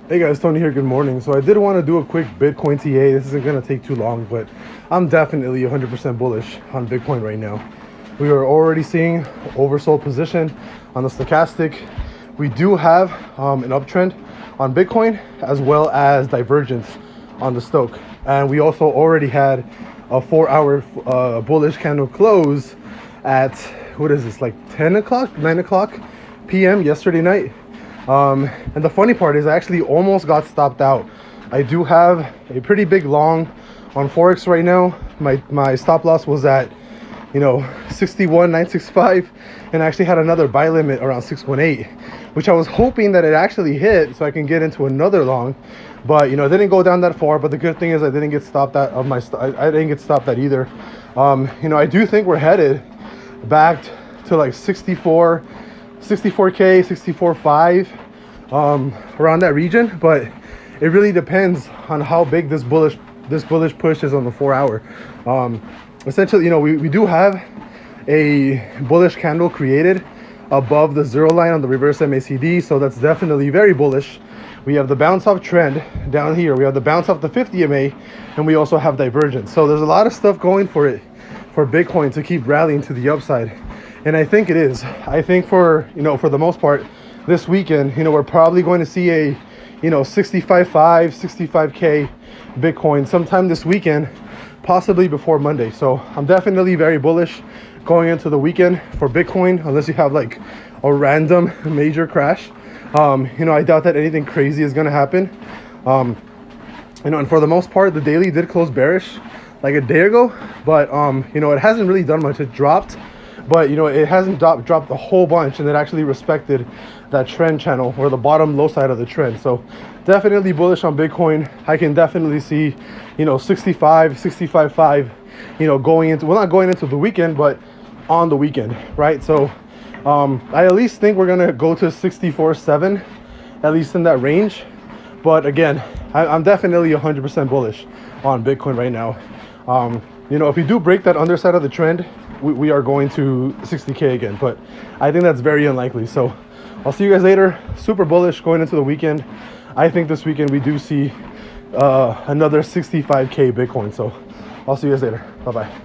Hey guys, Tony here. Good morning. So I did want to do a quick Bitcoin TA. This isn't going to take too long, but I'm definitely 100% bullish on Bitcoin right now. We are already seeing oversold position on the stochastic. We do have an uptrend on Bitcoin as well as divergence on the Stoch. And we also already had a 4-hour bullish candle close at, what is this, like 10 o'clock, 9 o'clock p.m. yesterday night. And the funny part is I actually almost got stopped out. I do have a pretty big long on Forex right now. My stop loss was at 61,965, and I actually had another buy limit around 618, which I was hoping that it actually hit so I can get into another long, but it didn't go down that far. But the good thing is I didn't get stopped at I didn't get stopped at either. I do think we're headed back to like 64k, 64.5, around that region, but it really depends on how big this bullish push is on the 4-hour. Essentially, we do have a bullish candle created above the zero line on the reverse MACD, so that's definitely very bullish. We have the bounce off trend down here. We have the bounce off the 50 MA, and we also have divergence. So there's a lot of stuff going for Bitcoin to keep rallying to the upside. And I think it is. I think for the most part, this weekend, we're probably going to see a, 65.5, 65K Bitcoin sometime this weekend, possibly before Monday. So I'm definitely very bullish going into the weekend for Bitcoin, unless you have like a random major crash. I doubt that anything crazy is going to happen. And for the most part, the daily did close bearish like a day ago, but it hasn't really done much. It dropped, but it hasn't dropped a whole bunch, and it actually respected that trend channel, or the bottom low side of the trend. So definitely bullish on Bitcoin. I can definitely see 65, 65.5, going into, well, not going into the weekend, but on the weekend, right? So I at least think we're gonna go to 64.7, at least in that range. But again, I'm definitely 100% bullish on Bitcoin right now. If we do break that underside of the trend, we are going to 60K again, but I think that's very unlikely. So I'll see you guys later. Super bullish going into the weekend. I think this weekend we do see another 65K Bitcoin. So I'll see you guys later. Bye-bye.